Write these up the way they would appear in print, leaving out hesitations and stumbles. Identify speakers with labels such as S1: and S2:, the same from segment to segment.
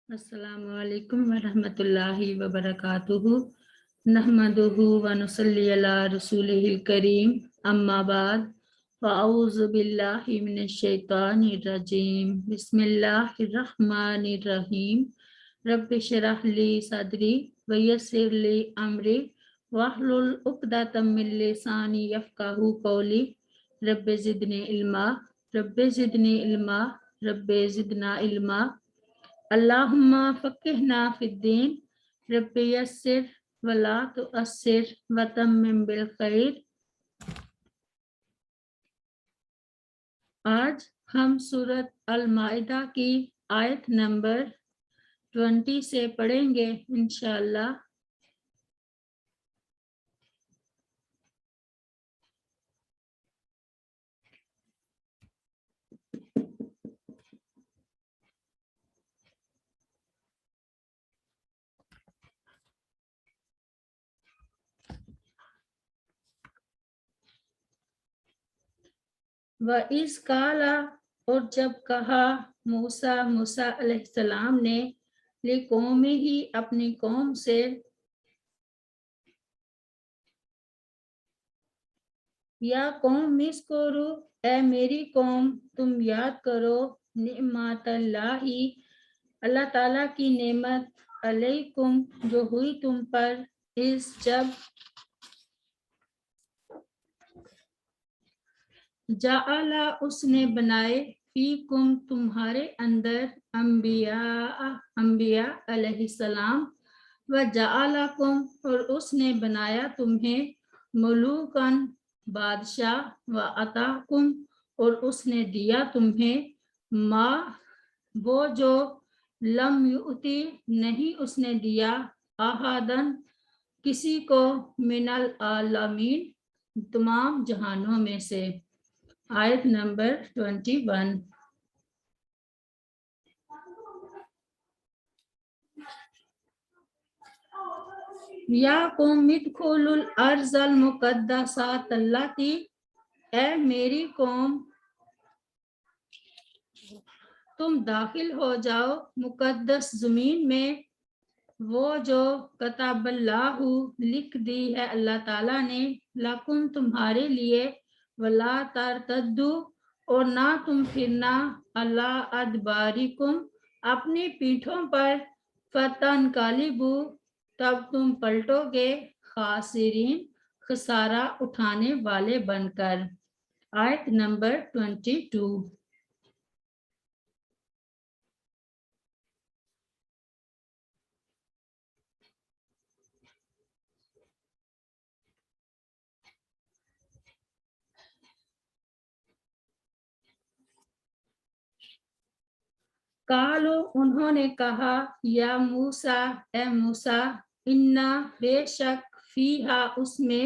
S1: السلام علیکم ورحمۃ اللہ وبرکاتہ نحمدہ ونصلی علی رسولہ الکریم اما بعد فاعوذ باللہ من الشیطان الرجیم بسم اللہ الرحمن الرحیم رب اشرح لی صدری ویسر لی امری واحلل عقدۃ من لسانی یفقہوا قولی رب زدنی علما رب زدنی علما رب زدنا علما اللہم فقہنا فی الدین رب یسر ولا تعسر وتمم بالخیر۔ آج ہم سورۃ المائدہ کی آیت نمبر 20 سے پڑھیں گے انشاءاللہ۔ وَإِذْ قَالَ اور جب کہا موسیٰ علیہ السلام نے لِقَوْمِهِ اپنی قوم سے یا قوم اذکروا اے میری قوم تم یاد کرو نعمت اللہ تعالیٰ کی نعمت علیکم جو ہوئی تم پر اس جب جعل اس نے بنائے فیکم تمہارے اندر انبیاء علیہ السلام وجعلکم اور اس نے بنایا تمہیں ملوکن بادشاہ واتاکم اور اس نے دیا تمہیں ما وہ جو لم یؤتی نہیں اس نے دیا احدن کسی کو من العالمین تمام جہانوں میں سے۔ آیت نمبر 21۔ یا قوم ادخلوا الارض المقدسۃ اللاتی اے میری قوم تم داخل ہو جاؤ مقدس زمین میں وہ جو کتاب اللہ لکھ دی ہے اللہ تعالیٰ نے لکم تمہارے لیے ولا ترتدوا اور نہ تم پھرنا علی ادبارکم اپنی پیٹھوں پر فتنقلبوا تب تم پلٹو گے خاسرین خسارہ اٹھانے والے بن کر۔ آیت نمبر 22۔ قالو انہوں نے کہا یا موسیٰ اے موسیٰ انا بے شک فیہا اس میں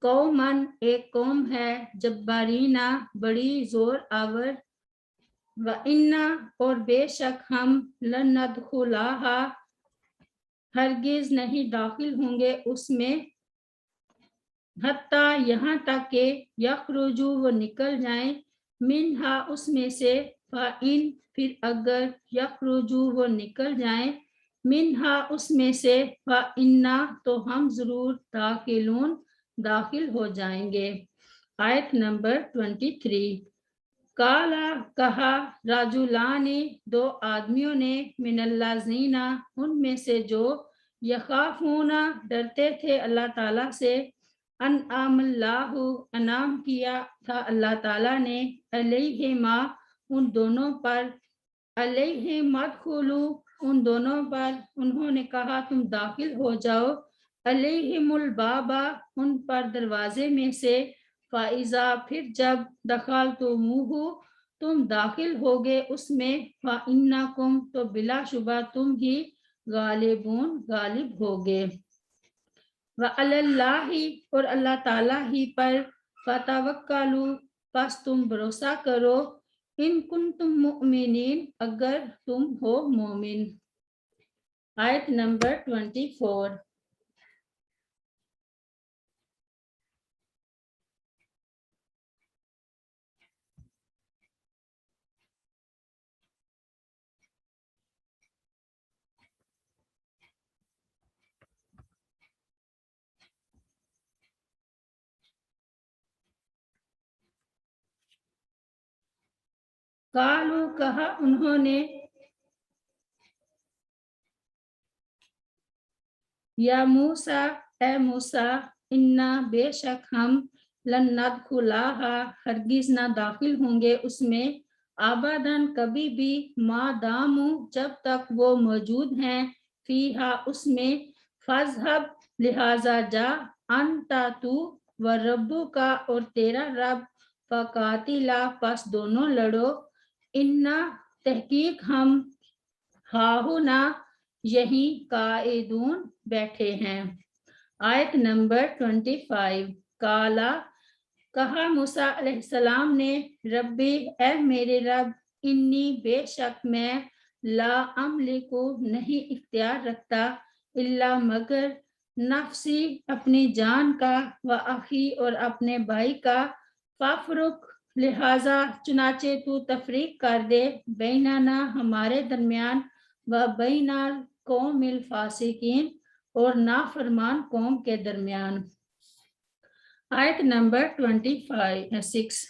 S1: قومن ایک قوم ہے جبارینا بڑی زور آور وَإِنَّا اور بے شک ہم لَنَدْخُلَہا ہرگز نہیں داخل ہوں گے اس میں حتیٰ یہاں تک کہ یخرجو وہ نکل جائیں منہا اس میں سے فَإِن پھر اگر یخرجو وہ نکل جائیں منہا اس میں سے فَإِنَّا تو ہم ضرور داخلون داخل ہو جائیں گے۔ آیت نمبر 23۔ کالا کہا راجولانی دو آدمیوں نے من الذین ان میں سے جو یخافون ڈرتے تھے اللہ تعالیٰ سے انعم اللہ انعام کیا تھا اللہ تعالیٰ نے علیہما ان دونوں پر علیہ مدخلو ان دونوں پر انہوں نے کہا تم داخل ہو جاؤ علیہم البابا ان پر دروازے میں سے فائزہ پھر جب دخلتموہ تم داخل ہوگے اس میں فإنکم تو بلا شبہ تم ہی غالبون غالب ہوگے وعلی اللہ اور اللہ تعالیٰ ہی پر فتوکلوا پس تم بھروسہ کرو ان کنتم مؤمنین اگر تم ہو مومن۔ آیت نمبر 24۔ قالو کہا انہوں نے، یا موسیٰ اے موسیٰ، انا بے شک ہم، لن ندخلہا ہرگز نہ داخل ہوں گے اس میں، آباداً کبھی بھی، ما دامو جب تک وہ موجود ہیں، فیہا اس میں، فاذہب لہذا جا، انتا تو، و ربو کا اور تیرا رب، فقاتلا پس دونوں لڑو، انا تحقیق ہم، ہاہنا یہی، قائدون بیٹھے ہیں۔ آیت نمبر 25۔ کالا کہا موسیٰ علیہ السلام نے، ربی اے میرے رب، انی بے شک میں، لا املکو نہیں اختیار رکھتا، الا مگر، نفسی اپنی جان کا، و اخی اور اپنے بھائی کا، فافرق لہذا چنانچہ تو تفریق کر دے، بیننا ہمارے درمیان، و بین القوم الفاسقین اور نافرمان قوم کے درمیان۔ آیت نمبر 26۔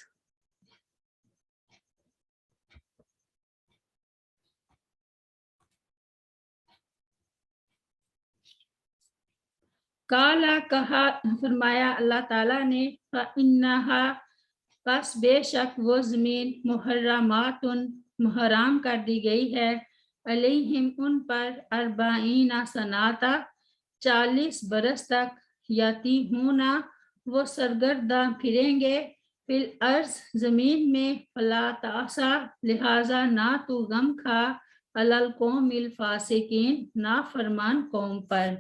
S1: کالا کہا فرمایا اللہ تعالیٰ نے، فَإِنَّهَا پس بے شک وہ زمین، محرمات محرام کر دی گئی ہے، علیہم ان پر، 40 سناتا 40 برس تک، یتیہونا وہ سرگرداں پھریں گے، فی الارض زمین میں، فلا تأسا لہذا نہ تو غم کھا، علی القوم الفاسقین نافرمان قوم پر۔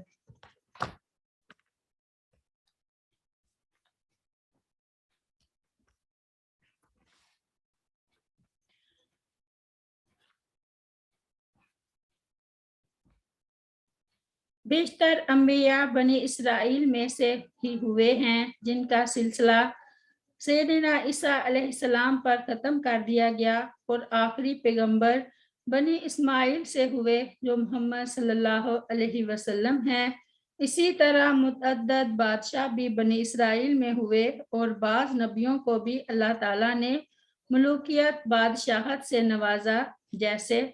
S1: بیشتر انبیاء بنی اسرائیل میں سے ہی ہوئے ہیں، جن کا سلسلہ سیدنا عیسیٰ علیہ السلام پر ختم کر دیا گیا، اور آخری پیغمبر بنی اسماعیل سے ہوئے، جو محمد صلی اللہ علیہ وسلم ہیں۔ اسی طرح متعدد بادشاہ بھی بنی اسرائیل میں ہوئے، اور بعض نبیوں کو بھی اللہ تعالیٰ نے ملوکیت بادشاہت سے نوازا، جیسے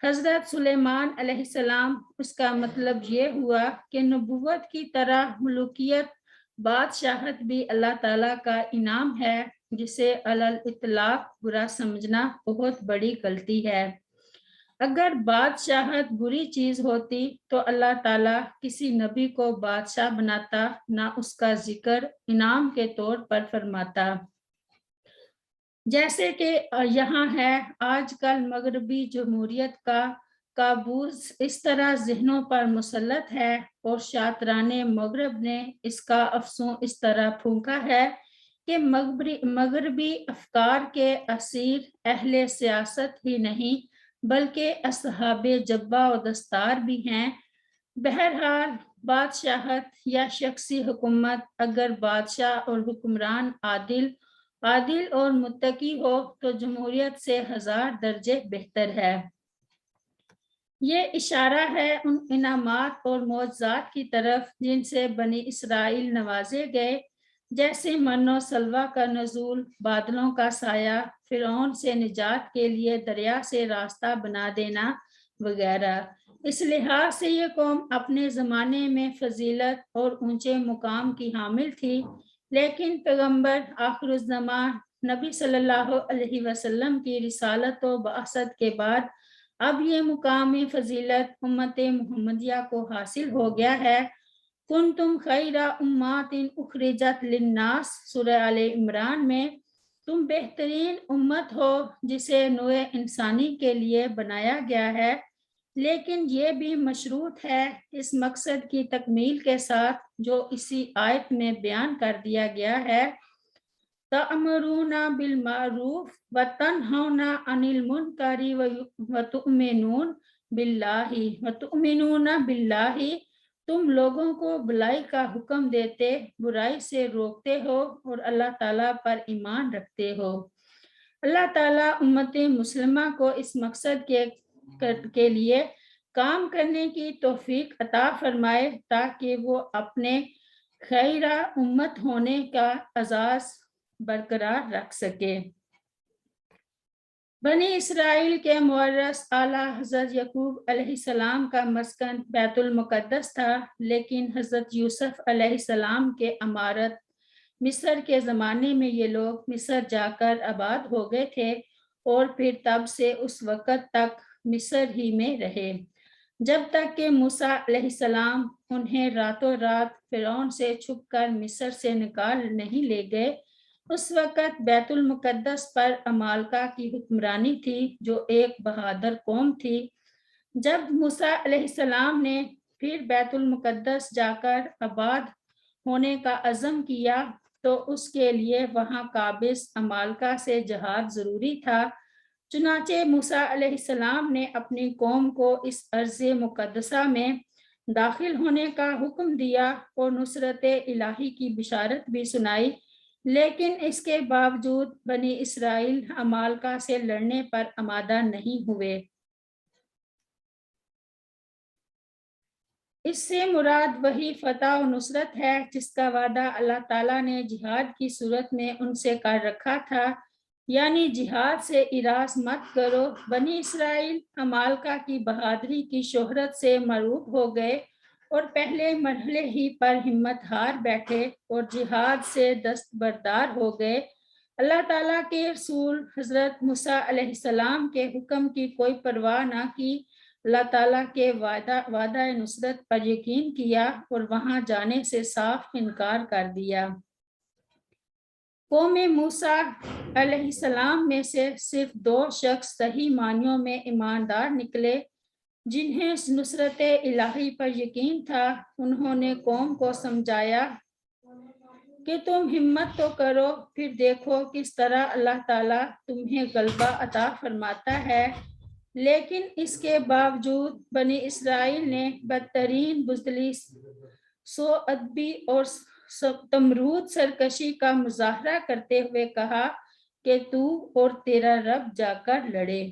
S1: حضرت سلیمان علیہ السلام۔ اس کا مطلب یہ ہوا کہ نبوت کی طرح ملوکیت بادشاہت بھی اللہ تعالیٰ کا انعام ہے، جسے علی الاطلاق برا سمجھنا بہت بڑی غلطی ہے۔ اگر بادشاہت بری چیز ہوتی تو اللہ تعالیٰ کسی نبی کو بادشاہ بناتا، نہ اس کا ذکر انعام کے طور پر فرماتا۔ جیسے کہ یہاں ہے، آج کل مغربی جمہوریت کا کابوس اس طرح ذہنوں پر مسلط ہے، اور شاطران مغرب نے اس کا افسون اس طرح پھونکا ہے کہ مغربی افکار کے اسیر اہل سیاست ہی نہیں، بلکہ اصحاب جبہ و دستار بھی ہیں۔ بہرحال بادشاہت یا شخصی حکومت، اگر بادشاہ اور حکمران عادل اور متقی ہو تو جمہوریت سے 1000 درجے بہتر ہے۔ یہ اشارہ ہے ان انعامات اور معجزات کی طرف جن سے بنی اسرائیل نوازے گئے، جیسے من و سلویٰ کا نزول، بادلوں کا سایہ، فرعون سے نجات کے لیے دریا سے راستہ بنا دینا وغیرہ۔ اس لحاظ سے یہ قوم اپنے زمانے میں فضیلت اور اونچے مقام کی حامل تھی، لیکن پیغمبر آخر الزمان نبی صلی اللہ علیہ وسلم کی رسالت و بعثت کے بعد اب یہ مقام فضیلت امت محمدیہ کو حاصل ہو گیا ہے۔ کنتم خیر امات اخرجت للناس، سورہ آل عمران میں، تم بہترین امت ہو جسے نوع انسانی کے لیے بنایا گیا ہے، لیکن یہ بھی مشروط ہے اس مقصد کی تکمیل کے ساتھ جو اسی آیت میں بیان کر دیا گیا ہے، تأمرون بالمعروف وتنہون عن المنکر وتؤمنون باللہ، تم لوگوں کو بھلائی کا حکم دیتے، برائی سے روکتے ہو، اور اللہ تعالیٰ پر ایمان رکھتے ہو۔ اللہ تعالیٰ امت مسلمہ کو اس مقصد کے لیے کام کرنے کی توفیق عطا فرمائے، تاکہ وہ اپنے خیرہ امت ہونے کا اعزاز برقرار رکھ سکے۔ بنی اسرائیل کے مورث اعلیٰ حضرت یعقوب علیہ السلام کا مسکن بیت المقدس تھا، لیکن حضرت یوسف علیہ السلام کے امارت مصر کے زمانے میں یہ لوگ مصر جا کر آباد ہو گئے تھے اور پھر تب سے اس وقت تک مصر ہی میں رہے، جب تک کہ موسیٰ علیہ السلام انہیں راتوں رات فرعون سے چھپ کر مصر سے نکال نہیں لے گئے۔ اس وقت بیت المقدس پر عمالقہ کی حکمرانی تھی، جو ایک بہادر قوم تھی۔ جب موسیٰ علیہ السلام نے پھر بیت المقدس جا کر آباد ہونے کا عزم کیا تو اس کے لیے وہاں قابض عمالقہ سے جہاد ضروری تھا۔ چنانچہ موسیٰ علیہ السلام نے اپنی قوم کو اس ارض مقدسہ میں داخل ہونے کا حکم دیا اور نصرت الہی کی بشارت بھی سنائی، لیکن اس کے باوجود بنی اسرائیل عمالقہ سے لڑنے پر آمادہ نہیں ہوئے۔ اس سے مراد وہی فتح و نصرت ہے جس کا وعدہ اللہ تعالیٰ نے جہاد کی صورت میں ان سے کر رکھا تھا، یعنی جہاد سے اراض مت کرو۔ بنی اسرائیل عمالقہ کی بہادری کی شہرت سے مرعوب ہو گئے اور پہلے مرحلے ہی پر ہمت ہار بیٹھے اور جہاد سے دستبردار ہو گئے۔ اللہ تعالیٰ کے رسول حضرت موسیٰ علیہ السلام کے حکم کی کوئی پرواہ نہ کی، اللہ تعالیٰ کے وعدہ نصرت پر یقین کیا اور وہاں جانے سے صاف انکار کر دیا۔ قوم موسیٰ علیہ السلام میں سے صرف 2 شخص صحیح معنیوں میں ایماندار نکلے، جنہیں نصرت الہی پر یقین تھا۔ انہوں نے قوم کو سمجھایا کہ تم ہمت تو کرو، پھر دیکھو کس طرح اللہ تعالیٰ تمہیں غلبہ عطا فرماتا ہے۔ لیکن اس کے باوجود بنی اسرائیل نے بدترین بزدلی، سوء ادبی اور تمرود سرکشی کا مظاہرہ کرتے ہوئے کہا کہ تو اور تیرا رب جا کر لڑے۔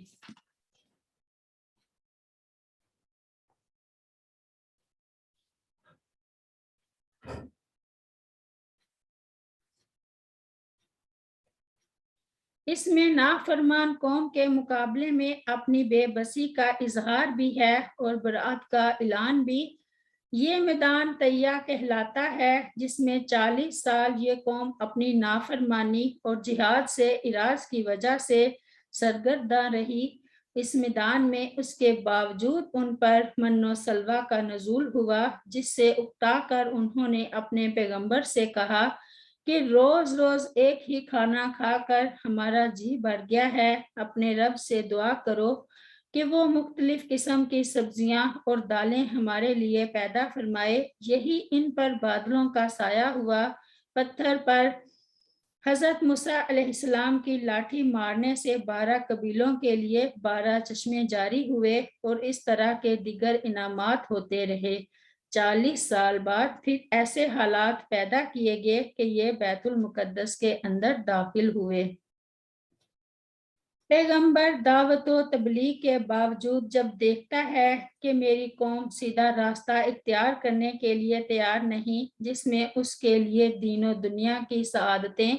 S1: اس میں نافرمان قوم کے مقابلے میں اپنی بے بسی کا اظہار بھی ہے اور برات کا اعلان بھی۔ یہ میدان طیہ کہلاتا ہے، جس میں 40 سال یہ قوم اپنی نافرمانی اور جہاد سے اراض کی وجہ سے سرگرداں رہی۔ اس میدان میں اس کے باوجود ان پر من و سلوہ کا نزول ہوا، جس سے اکتا کر انہوں نے اپنے پیغمبر سے کہا کہ روز روز ایک ہی کھانا کھا کر ہمارا جی بھر گیا ہے، اپنے رب سے دعا کرو کہ وہ مختلف قسم کی سبزیاں اور دالیں ہمارے لیے پیدا فرمائے۔ یہی ان پر بادلوں کا سایہ ہوا۔ پتھر پر حضرت موسیٰ علیہ السلام کی لاٹھی مارنے سے 12 قبیلوں کے لیے 12 چشمے جاری ہوئے اور اس طرح کے دیگر انعامات ہوتے رہے۔ 40 سال بعد پھر ایسے حالات پیدا کیے گئے کہ یہ بیت المقدس کے اندر داخل ہوئے۔ پیغمبر دعوت و تبلیغ کے باوجود جب دیکھتا ہے کہ میری قوم سیدھا راستہ اختیار کرنے کے لیے تیار نہیں، جس میں اس کے لیے دین و دنیا کی سعادتیں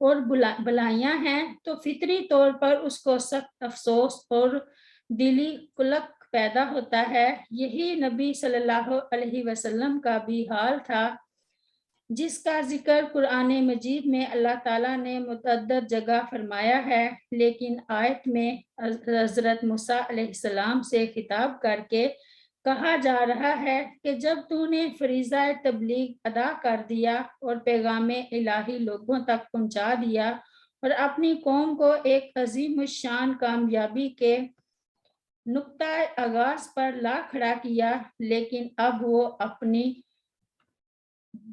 S1: اور بھلائیاں ہیں، تو فطری طور پر اس کو سخت افسوس اور دلی قلق پیدا ہوتا ہے۔ یہی نبی صلی اللہ علیہ وسلم کا بھی حال تھا، جس کا ذکر قرآن مجید میں اللہ تعالیٰ نے متعدد جگہ فرمایا ہے، لیکن آیت میں حضرت موسیٰ علیہ السلام سے خطاب کر کے کہا جا رہا ہے کہ جب تو نے فریضہ تبلیغ ادا کر دیا اور پیغام الہی لوگوں تک پہنچا دیا اور اپنی قوم کو ایک عظیم الشان کامیابی کے نقطہ آغاز پر لا کھڑا کیا، لیکن اب وہ اپنی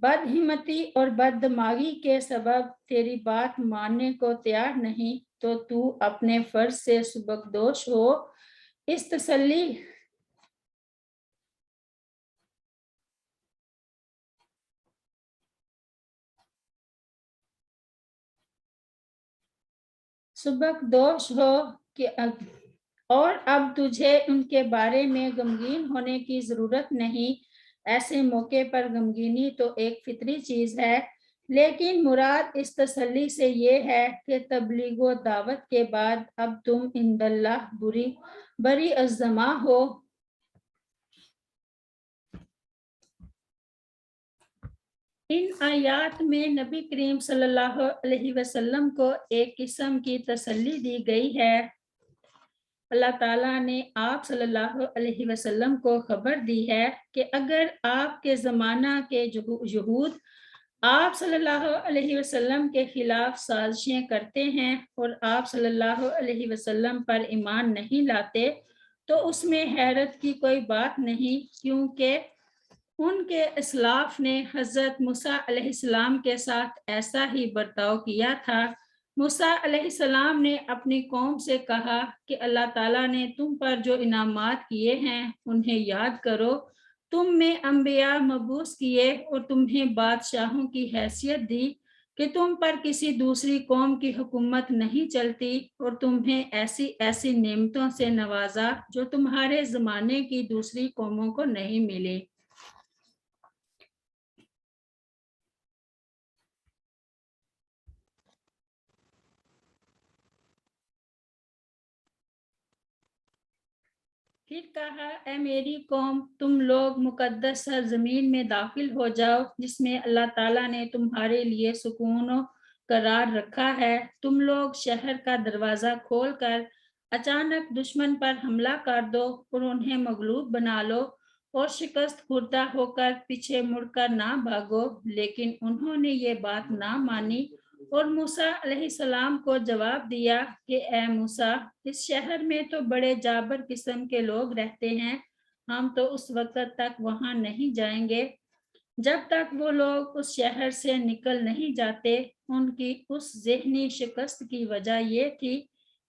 S1: بدہمتی اور بددماغی کے سبب تیری بات ماننے کو تیار نہیں، تو اپنے فرض سے سبکدوش ہو۔ اس تسلی سبکدوش ہو کہ اور اب تجھے ان کے بارے میں غمگین ہونے کی ضرورت نہیں۔ ایسے موقع پر غمگینی تو ایک فطری چیز ہے، لیکن مراد اس تسلی سے یہ ہے کہ تبلیغ و دعوت کے بعد اب تم عند اللہ بری الذمہ ہو۔ ان آیات میں نبی کریم صلی اللہ علیہ وسلم کو ایک قسم کی تسلی دی گئی ہے۔ اللہ تعالیٰ نے آپ صلی اللہ علیہ وسلم کو خبر دی ہے کہ اگر آپ کے زمانہ کے یہود آپ صلی اللہ علیہ وسلم کے خلاف سازشیں کرتے ہیں اور آپ صلی اللہ علیہ وسلم پر ایمان نہیں لاتے تو اس میں حیرت کی کوئی بات نہیں، کیونکہ ان کے اسلاف نے حضرت موسیٰ علیہ السلام کے ساتھ ایسا ہی برتاؤ کیا تھا۔ موسیٰ علیہ السلام نے اپنی قوم سے کہا کہ اللہ تعالیٰ نے تم پر جو انعامات کیے ہیں انہیں یاد کرو، تم میں انبیاء مبعوث کیے اور تمہیں بادشاہوں کی حیثیت دی کہ تم پر کسی دوسری قوم کی حکومت نہیں چلتی، اور تمہیں ایسی ایسی نعمتوں سے نوازا جو تمہارے زمانے کی دوسری قوموں کو نہیں ملی۔ پھر کہا، اے میری قوم، تم لوگ مقدس سرزمین میں داخل ہو جاؤ جس میں اللہ تعالیٰ نے تمہارے لیے سکون و قرار رکھا ہے۔ تم لوگ شہر کا دروازہ کھول کر اچانک دشمن پر حملہ کر دو اور انہیں مغلوب بنا لو اور شکست خوردہ ہو کر پیچھے مڑ کر نہ بھاگو۔ لیکن انہوں نے یہ بات نہ مانی اور موسیٰ علیہ السلام کو جواب دیا کہ اے موسیٰ، اس شہر میں تو بڑے جابر قسم کے لوگ رہتے ہیں، ہم تو اس وقت تک وہاں نہیں جائیں گے جب تک وہ لوگ اس شہر سے نکل نہیں جاتے۔ ان کی اس ذہنی شکست کی وجہ یہ تھی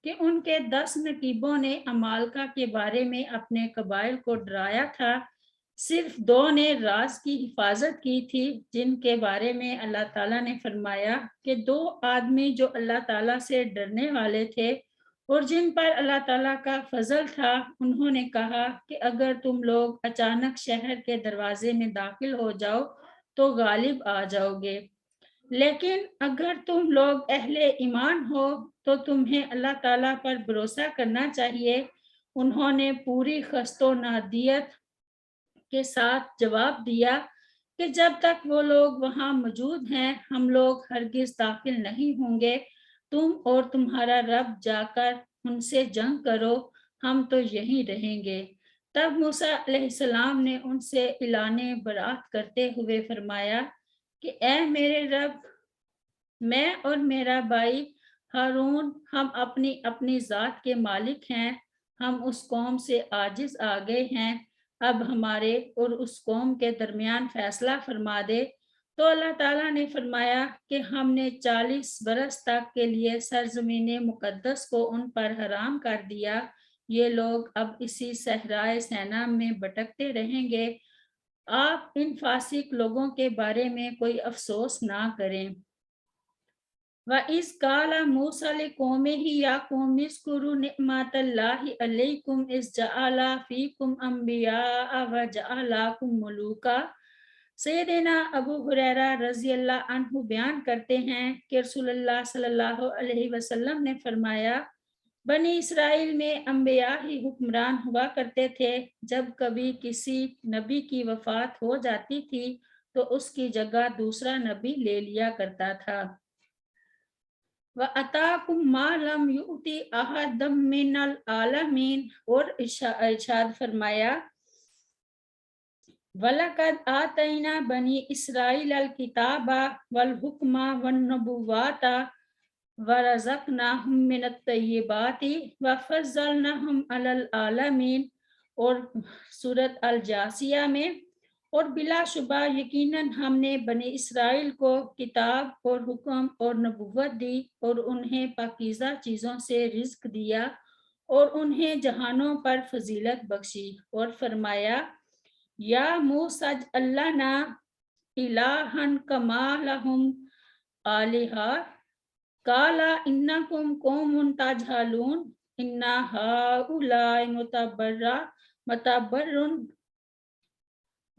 S1: کہ ان کے 10 نقیبوں نے عمالقہ کے بارے میں اپنے قبائل کو ڈرایا تھا، صرف 2 نے راز کی حفاظت کی تھی، جن کے بارے میں اللہ تعالیٰ نے فرمایا کہ 2 آدمی جو اللہ تعالیٰ سے ڈرنے والے تھے اور جن پر اللہ تعالیٰ کا فضل تھا، انہوں نے کہا کہ اگر تم لوگ اچانک شہر کے دروازے میں داخل ہو جاؤ تو غالب آ جاؤ گے، لیکن اگر تم لوگ اہل ایمان ہو تو تمہیں اللہ تعالیٰ پر بھروسہ کرنا چاہیے۔ انہوں نے پوری خست و نادیت کے ساتھ جواب دیا کہ جب تک وہ لوگ وہاں موجود ہیں ہم لوگ ہرگز داخل نہیں ہوں گے، تم اور تمہارا رب جا کر ان سے جنگ کرو، ہم تو یہیں رہیں گے۔ تب موسیٰ علیہ السلام نے ان سے اعلان برات کرتے ہوئے فرمایا کہ اے میرے رب، میں اور میرا بھائی ہارون ہم اپنی اپنی ذات کے مالک ہیں، ہم اس قوم سے عاجز آ گئے ہیں، اب ہمارے اور اس قوم کے درمیان فیصلہ فرما دے۔ تو اللہ تعالیٰ نے فرمایا کہ ہم نے 40 برس تک کے لیے سرزمین مقدس کو ان پر حرام کر دیا، یہ لوگ اب اسی صحرائے سینا میں بھٹکتے رہیں گے، آپ ان فاسق لوگوں کے بارے میں کوئی افسوس نہ کریں۔ وَإِذْ قَالَ مُوسَىٰ لِقَوْمِهِ يَا قَوْمِ اذْكُرُوا نِعْمَتَ اللَّهِ عَلَيْكُمْ إِذْ جَعَلَ فِيكُمْ أَنْبِيَاءَ وَجَعَلَكُمْ مُلُوكًا۔ سیدنا ابو ہریرہ رضی اللہ عنہ بیان کرتے ہیں کہ رسول اللہ صلی اللہ علیہ وسلم نے فرمایا، بنی اسرائیل میں انبیاء ہی حکمران ہوا کرتے تھے، جب کبھی کسی نبی کی وفات ہو جاتی تھی تو اس کی جگہ دوسرا نبی لے لیا کرتا تھا۔ وَأَتَاكُمْ مَا لَمْ يُؤْتِ أَحَدًا مِّنَ الْعَالَمِينَ، اور ارشاد فرمایا، وَلَقَدْ آتَيْنَا بَنِي إِسْرَائِيلَ الْكِتَابَ وَالْحُكْمَ وَالنُّبُوَّةَ وَرَزَقْنَاهُم مِّنَ الطَّيِّبَاتِ وَفَضَّلْنَاهُمْ عَلَى الْعَالَمِينَ، اور سورۃ الجاثیہ میں، اور بلا شبہ یقیناً ہم نے بنی اسرائیل کو کتاب اور حکم اور نبوت دی اور انہیں پاکیزہ چیزوں سے رزق دیا اور انہیں جہانوں پر فضیلت بخشی، اور فرمایا، یا موسیٰ اجعل لنا الہا کما لہم آلہہ قال انکم قوم تجہلون ان ہؤلاء متبر